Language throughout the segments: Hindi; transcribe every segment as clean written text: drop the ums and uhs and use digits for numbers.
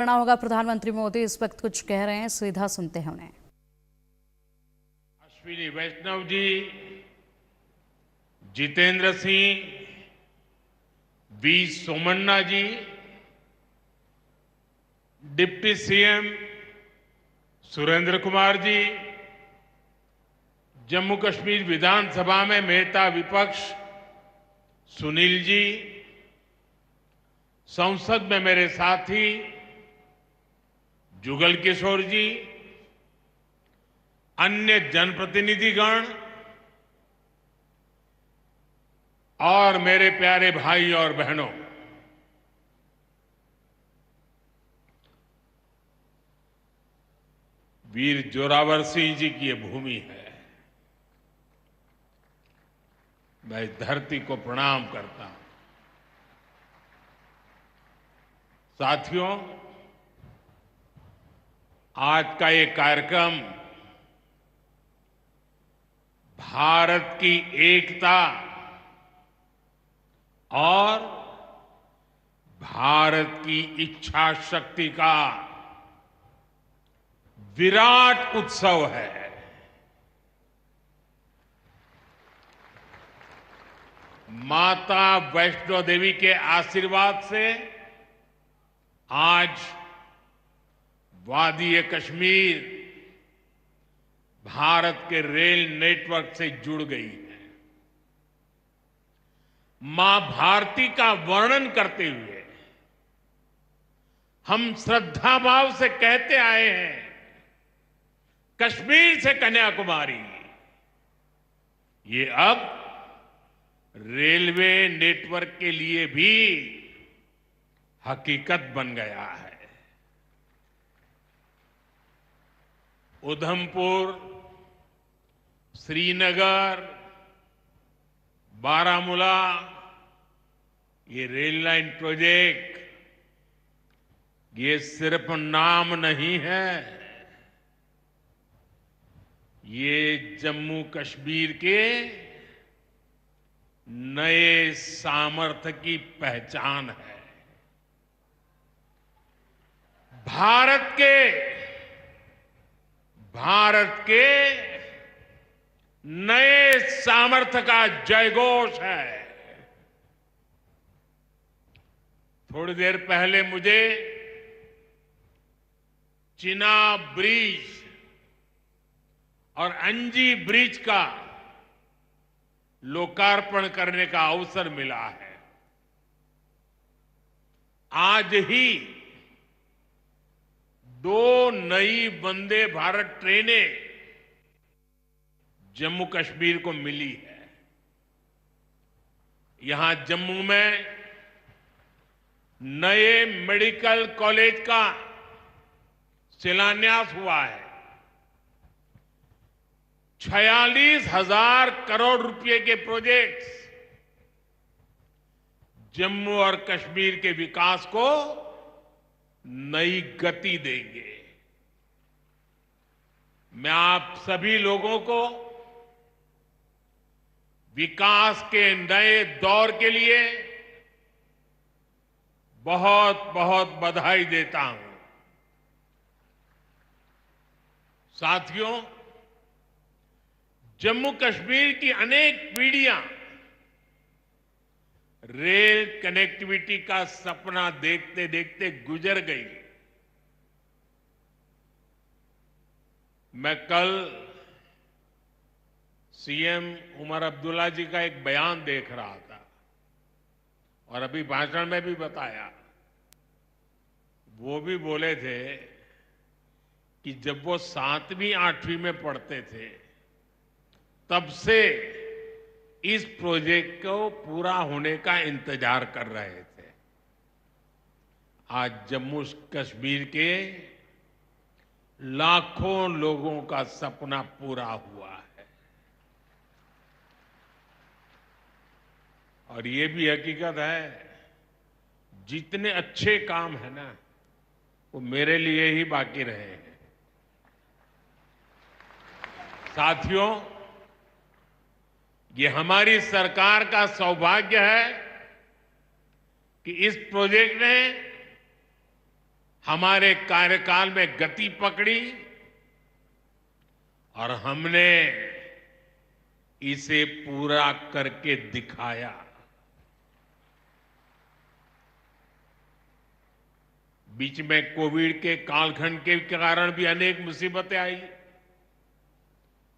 करना होगा। प्रधानमंत्री मोदी इस वक्त कुछ कह रहे हैं, सीधा सुनते हैं उन्हें। अश्विनी वैष्णव जी, जितेंद्र सिंह, वी सोमन्ना जी, डिप्टी सीएम सुरेंद्र कुमार जी, जम्मू कश्मीर विधानसभा में नेता विपक्ष सुनील जी, संसद में मेरे साथी जुगल किशोर जी, अन्य जनप्रतिनिधिगण और मेरे प्यारे भाई और बहनों, वीर जोरावर सिंह जी की यह भूमि है। मैं इस धरती को प्रणाम करता हूं। साथियों, आज का ये कार्यक्रम भारत की एकता और भारत की इच्छा शक्ति का विराट उत्सव है। माता वैष्णो देवी के आशीर्वाद से आज वादी कश्मीर भारत के रेल नेटवर्क से जुड़ गई है। मां भारती का वर्णन करते हुए हम श्रद्धा भाव से कहते आए हैं, कश्मीर से कन्याकुमारी। ये अब रेलवे नेटवर्क के लिए भी हकीकत बन गया है। उधमपुर, श्रीनगर, बारामूला, ये रेल लाइन प्रोजेक्ट ये सिर्फ नाम नहीं है, ये जम्मू कश्मीर के नए सामर्थ्य की पहचान है। भारत के नए सामर्थ्य का जयघोष है। थोड़ी देर पहले मुझे चिनाब ब्रिज और अंजी ब्रिज का लोकार्पण करने का अवसर मिला है। आज ही 2 नई वंदे भारत ट्रेनें जम्मू कश्मीर को मिली है। यहां जम्मू में नए मेडिकल कॉलेज का शिलान्यास हुआ है। 46,000 करोड़ रुपए के प्रोजेक्ट्स जम्मू और कश्मीर के विकास को नई गति देंगे। मैं आप सभी लोगों को विकास के नए दौर के लिए बहुत बहुत बधाई देता हूं। साथियों, जम्मू कश्मीर की अनेक पीढ़ियां रेल कनेक्टिविटी का सपना देखते देखते गुजर गई। मैं कल सीएम उमर अब्दुल्ला जी का एक बयान देख रहा था और अभी भाषण में भी बताया। वो भी बोले थे कि जब वो 7वीं 8वीं में पढ़ते थे तब से इस प्रोजेक्ट को पूरा होने का इंतजार कर रहे थे। आज जम्मू कश्मीर के लाखों लोगों का सपना पूरा हुआ है। और ये भी हकीकत है, जितने अच्छे काम है ना, वो मेरे लिए ही बाकी रहे हैं। साथियों, ये हमारी सरकार का सौभाग्य है कि इस प्रोजेक्ट ने हमारे कार्यकाल में गति पकड़ी और हमने इसे पूरा करके दिखाया। बीच में कोविड के कालखंड के कारण भी अनेक मुसीबतें आई,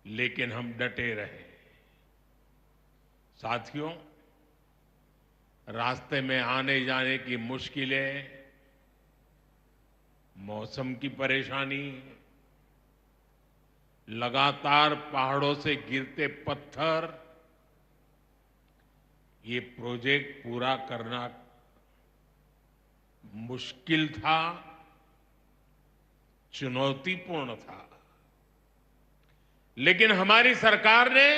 लेकिन हम डटे रहे। साथियों, रास्ते में आने जाने की मुश्किलें, मौसम की परेशानी, लगातार पहाड़ों से गिरते पत्थर, ये प्रोजेक्ट पूरा करना मुश्किल था, चुनौतीपूर्ण था। लेकिन हमारी सरकार ने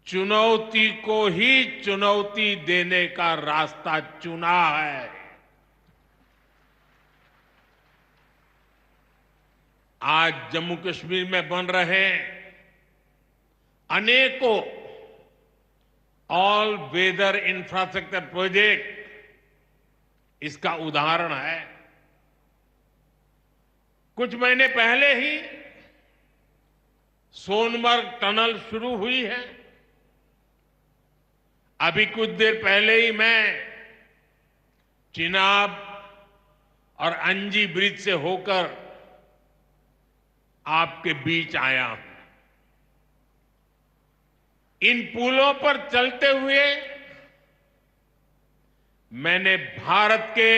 चुनौती को ही चुनौती देने का रास्ता चुना है। आज जम्मू कश्मीर में बन रहे अनेकों ऑल वेदर इंफ्रास्ट्रक्चर प्रोजेक्ट इसका उदाहरण है। कुछ महीने पहले ही सोनमर्ग टनल शुरू हुई है। अभी कुछ देर पहले ही मैं चिनाब और अंजी ब्रिज से होकर आपके बीच आया हूं। इन पुलों पर चलते हुए मैंने भारत के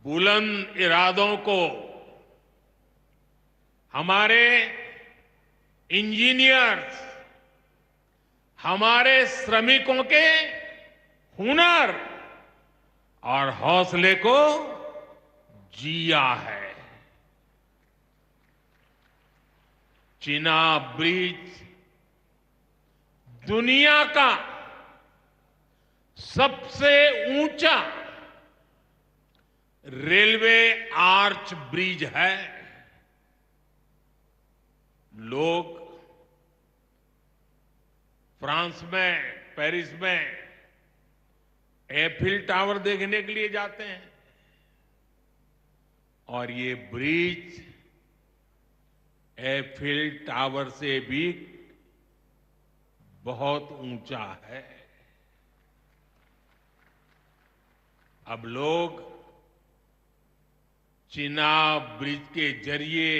बुलंद इरादों को, हमारे इंजीनियर्स, हमारे श्रमिकों के हुनर और हौसले को जिया है। चिनाब ब्रिज दुनिया का सबसे ऊंचा रेलवे आर्च ब्रिज है। लोग फ्रांस में, पेरिस में एफिल टावर देखने के लिए जाते हैं, और ये ब्रिज एफिल टावर से भी बहुत ऊंचा है। अब लोग चिनाब ब्रिज के जरिए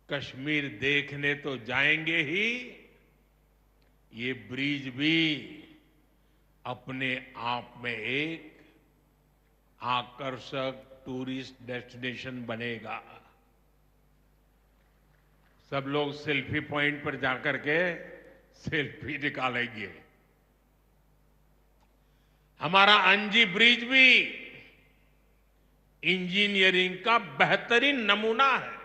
कश्मीर देखने तो जाएंगे ही, ये ब्रिज भी अपने आप में एक आकर्षक टूरिस्ट डेस्टिनेशन बनेगा। सब लोग सेल्फी पॉइंट पर जाकर के सेल्फी निकालेंगे। हमारा अंजी ब्रिज भी इंजीनियरिंग का बेहतरीन नमूना है।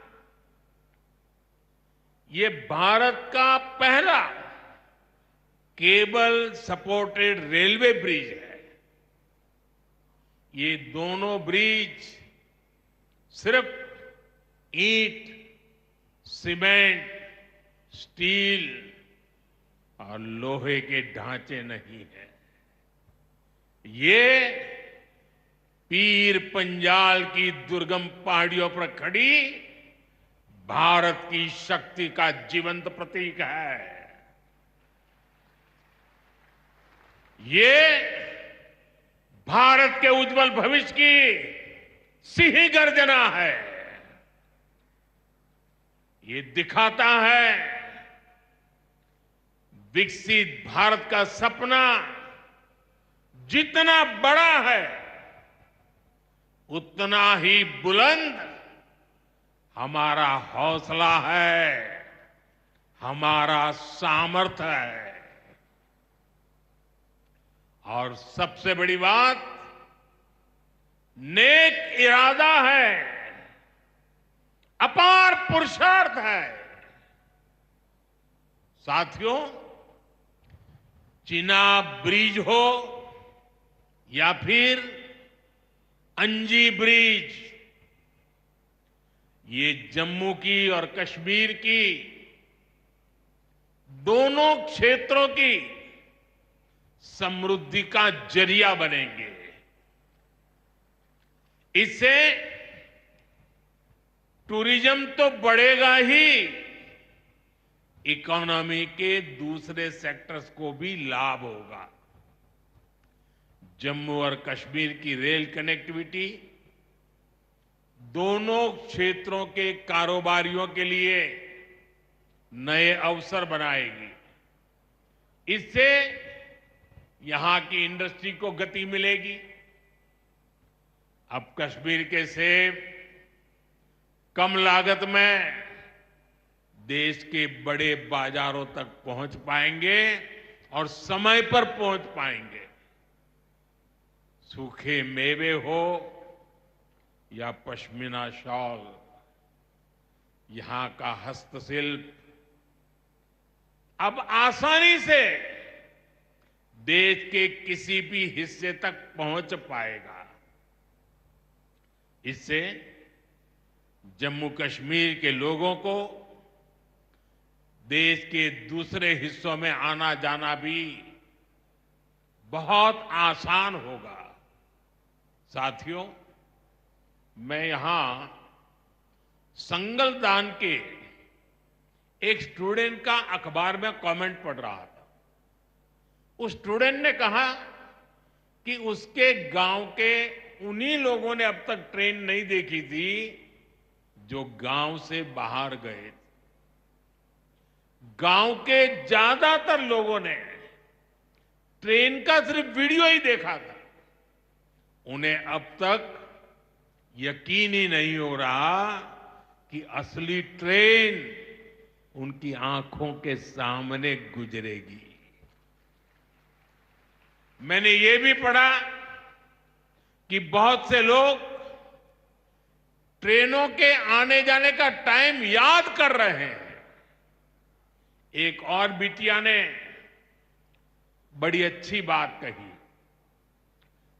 ये भारत का पहला केबल सपोर्टेड रेलवे ब्रिज है। ये दोनों ब्रिज सिर्फ ईंट, सीमेंट, स्टील और लोहे के ढांचे नहीं है। ये पीर पंजाल की दुर्गम पहाड़ियों पर खड़ी भारत की शक्ति का जीवंत प्रतीक है। ये भारत के उज्जवल भविष्य की सिंह गर्जना है। ये दिखाता है विकसित भारत का सपना जितना बड़ा है, उतना ही बुलंद हमारा हौसला है, हमारा सामर्थ्य है। और सबसे बड़ी बात, नेक इरादा है, अपार पुरुषार्थ है। साथियों, चिनाब ब्रिज हो या फिर अंजी ब्रिज, ये जम्मू की और कश्मीर की दोनों क्षेत्रों की समृद्धि का जरिया बनेंगे। इससे टूरिज्म तो बढ़ेगा ही, इकोनॉमी के दूसरे सेक्टर्स को भी लाभ होगा। जम्मू और कश्मीर की रेल कनेक्टिविटी दोनों क्षेत्रों के कारोबारियों के लिए नए अवसर बनाएगी। इससे यहां की इंडस्ट्री को गति मिलेगी। अब कश्मीर के सेब कम लागत में देश के बड़े बाजारों तक पहुंच पाएंगे और समय पर पहुंच पाएंगे। सूखे मेवे हो या पश्मीना शॉल, यहां का हस्तशिल्प अब आसानी से देश के किसी भी हिस्से तक पहुंच पाएगा। इससे जम्मू कश्मीर के लोगों को देश के दूसरे हिस्सों में आना जाना भी बहुत आसान होगा। साथियों, मैं यहां संगलदान के एक स्टूडेंट का अखबार में कमेंट पढ़ रहा था। उस स्टूडेंट ने कहा कि उसके गांव के उन्हीं लोगों ने अब तक ट्रेन नहीं देखी थी जो गांव से बाहर गए। गांव के ज्यादातर लोगों ने ट्रेन का सिर्फ वीडियो ही देखा था। उन्हें अब तक यकीन ही नहीं हो रहा कि असली ट्रेन उनकी आंखों के सामने गुजरेगी। मैंने ये भी पढ़ा कि बहुत से लोग ट्रेनों के आने जाने का टाइम याद कर रहे हैं। एक और बिटिया ने बड़ी अच्छी बात कही।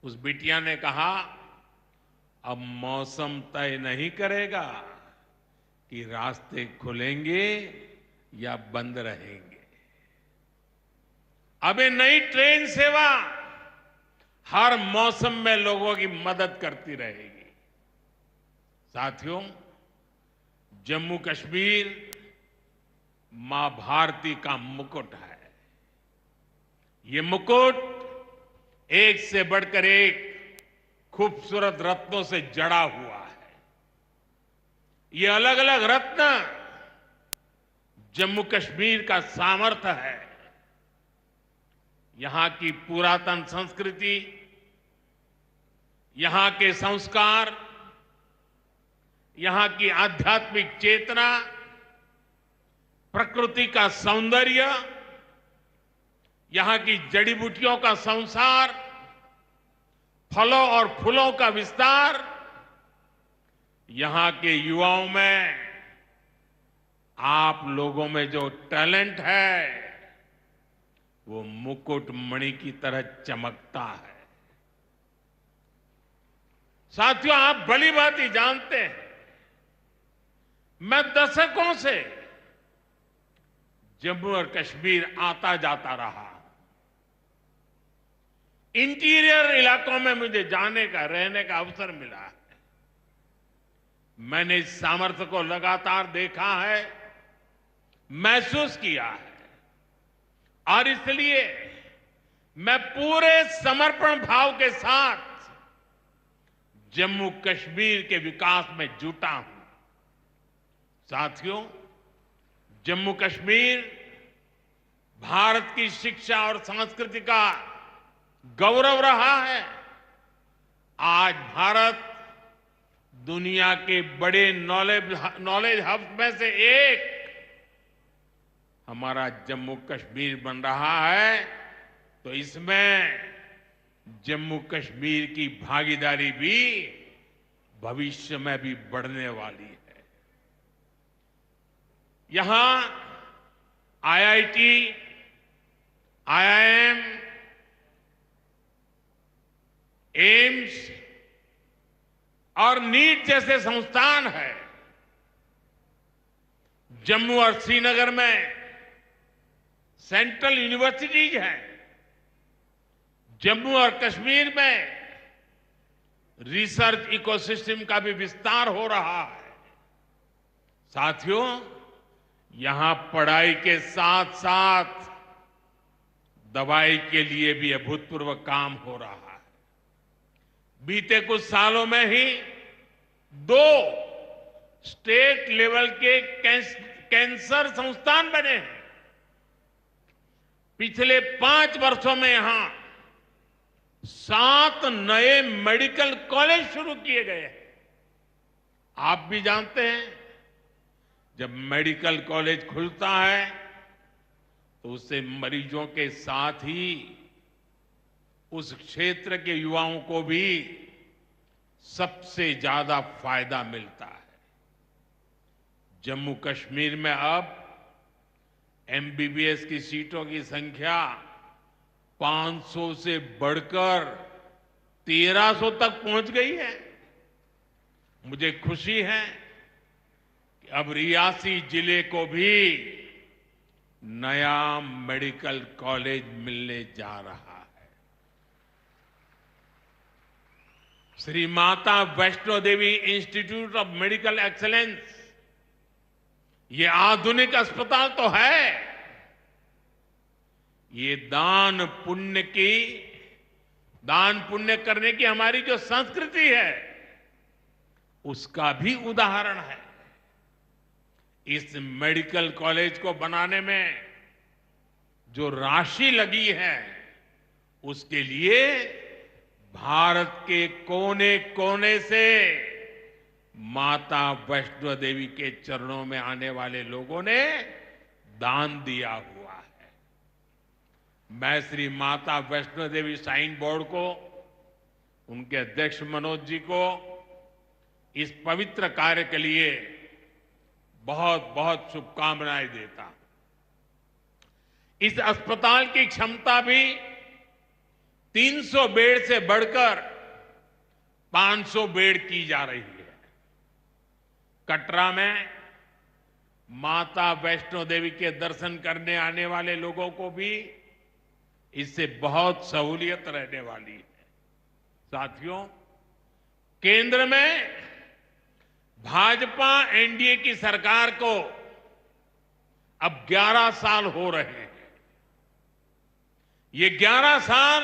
उस बिटिया ने कहा, अब मौसम तय नहीं करेगा कि रास्ते खुलेंगे या बंद रहेंगे। अब ये नई ट्रेन सेवा हर मौसम में लोगों की मदद करती रहेगी। साथियों, जम्मू कश्मीर मां भारती का मुकुट है। ये मुकुट एक से बढ़कर एक खूबसूरत रत्नों से जड़ा हुआ है। ये अलग अलग रत्न जम्मू कश्मीर का सामर्थ्य है। यहां की पुरातन संस्कृति, यहां के संस्कार, यहां की आध्यात्मिक चेतना, प्रकृति का सौंदर्य, यहां की जड़ी बूटियों का संसार, फलों और फूलों का विस्तार, यहां के युवाओं में आप लोगों में जो टैलेंट है वो मुकुट मणि की तरह चमकता है। साथियों, आप भली भांति जानते हैं, मैं दशकों से जम्मू और कश्मीर आता जाता रहा। इंटीरियर इलाकों में मुझे जाने का, रहने का अवसर मिला है। मैंने इस सामर्थ्य को लगातार देखा है, महसूस किया है, और इसलिए मैं पूरे समर्पण भाव के साथ जम्मू कश्मीर के विकास में जुटा हूं। साथियों, जम्मू कश्मीर भारत की शिक्षा और संस्कृति का गौरव रहा है। आज भारत दुनिया के बड़े नॉलेज हब में से एक हमारा जम्मू कश्मीर बन रहा है, तो इसमें जम्मू कश्मीर की भागीदारी भी भविष्य में भी बढ़ने वाली है। यहां आईआईटी, आईआईएम, एम्स और नीट जैसे संस्थान है। जम्मू और श्रीनगर में सेंट्रल यूनिवर्सिटीज हैं। जम्मू और कश्मीर में रिसर्च इकोसिस्टम का भी विस्तार हो रहा है। साथियों, यहां पढ़ाई के साथ साथ दवाई के लिए भी अभूतपूर्व काम हो रहा है। बीते कुछ सालों में ही 2 स्टेट लेवल के कैंसर संस्थान बने हैं। पिछले 5 वर्षों में यहां 7 नए मेडिकल कॉलेज शुरू किए गए हैं। आप भी जानते हैं, जब मेडिकल कॉलेज खुलता है तो उससे मरीजों के साथ ही उस क्षेत्र के युवाओं को भी सबसे ज्यादा फायदा मिलता है। जम्मू कश्मीर में अब एमबीबीएस की सीटों की संख्या 500 से बढ़कर 1300 तक पहुंच गई है। मुझे खुशी है कि अब रियासी जिले को भी नया मेडिकल कॉलेज मिलने जा रहा है। Shri Mata Vaishno Devi institute of medical excellence, ये आधुनिक अस्पताल तो है, ये दान पुण्य करने की हमारी जो संस्कृति है उसका भी उदाहरण है। इस मेडिकल कॉलेज को बनाने में जो राशि लगी है उसके लिए भारत के कोने कोने से माता वैष्णो देवी के चरणों में आने वाले लोगों ने दान दिया हुआ है। मैं श्री माता वैष्णो देवी श्राइन बोर्ड को, उनके अध्यक्ष मनोज जी को इस पवित्र कार्य के लिए बहुत बहुत शुभकामनाएं देता हूं। इस अस्पताल की क्षमता भी 300 बेड से बढ़कर 500 बेड की जा रही है। कटरा में माता वैष्णो देवी के दर्शन करने आने वाले लोगों को भी इससे बहुत सहूलियत रहने वाली है। साथियों, केंद्र में भाजपा एनडीए की सरकार को अब 11 साल हो रहे हैं। ये 11 साल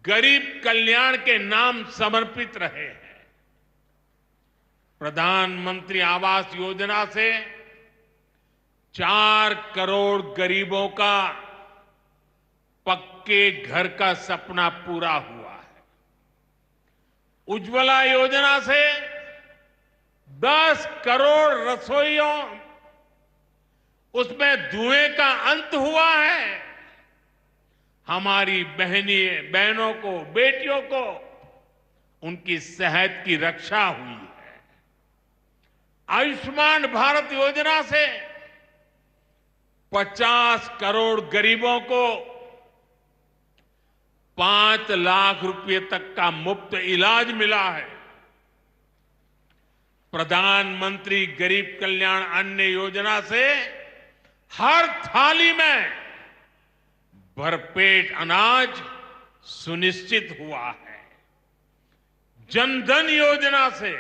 गरीब कल्याण के नाम समर्पित रहे हैं। प्रधानमंत्री आवास योजना से 4 करोड़ गरीबों का पक्के घर का सपना पूरा हुआ है। उज्ज्वला योजना से 10 करोड़ रसोइयों, उसमें धुएं का अंत हुआ है। हमारी बहनों को, बेटियों को उनकी सेहत की रक्षा हुई है। आयुष्मान भारत योजना से 50 करोड़ गरीबों को 5 लाख रुपए तक का मुफ्त इलाज मिला है। प्रधानमंत्री गरीब कल्याण अन्न योजना से हर थाली में भरपेट अनाज सुनिश्चित हुआ है। जनधन योजना से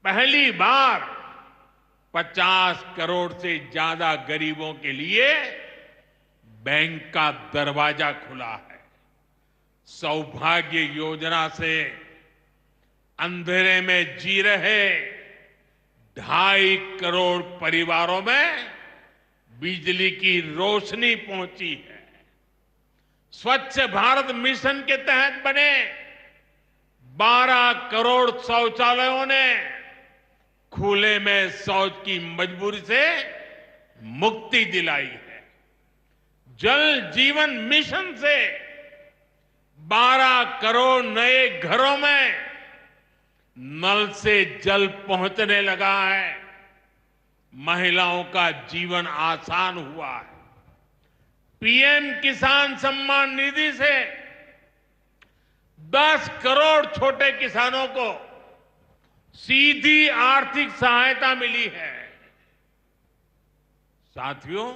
पहली बार 50 करोड़ से ज्यादा गरीबों के लिए बैंक का दरवाजा खुला है। सौभाग्य योजना से अंधेरे में जी रहे 2.5 करोड़ परिवारों में बिजली की रोशनी पहुंची है। स्वच्छ भारत मिशन के तहत बने 12 करोड़ शौचालयों ने खुले में शौच की मजबूरी से मुक्ति दिलाई है। जल जीवन मिशन से 12 करोड़ नए घरों में नल से जल पहुंचने लगा है। महिलाओं का जीवन आसान हुआ है। पीएम किसान सम्मान निधि से 10 करोड़ छोटे किसानों को सीधी आर्थिक सहायता मिली है। साथियों,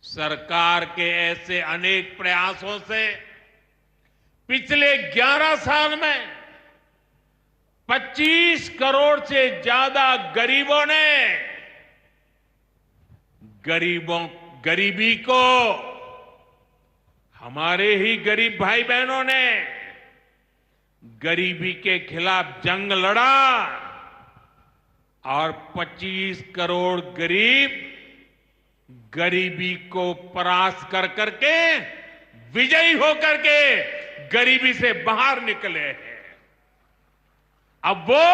सरकार के ऐसे अनेक प्रयासों से पिछले 11 साल में 25 करोड़ से ज्यादा गरीबी को हमारे ही गरीब भाई बहनों ने गरीबी के खिलाफ जंग लड़ा और 25 करोड़ गरीबी को परास्त कर करके विजयी होकर के गरीबी से बाहर निकले हैं। अब वो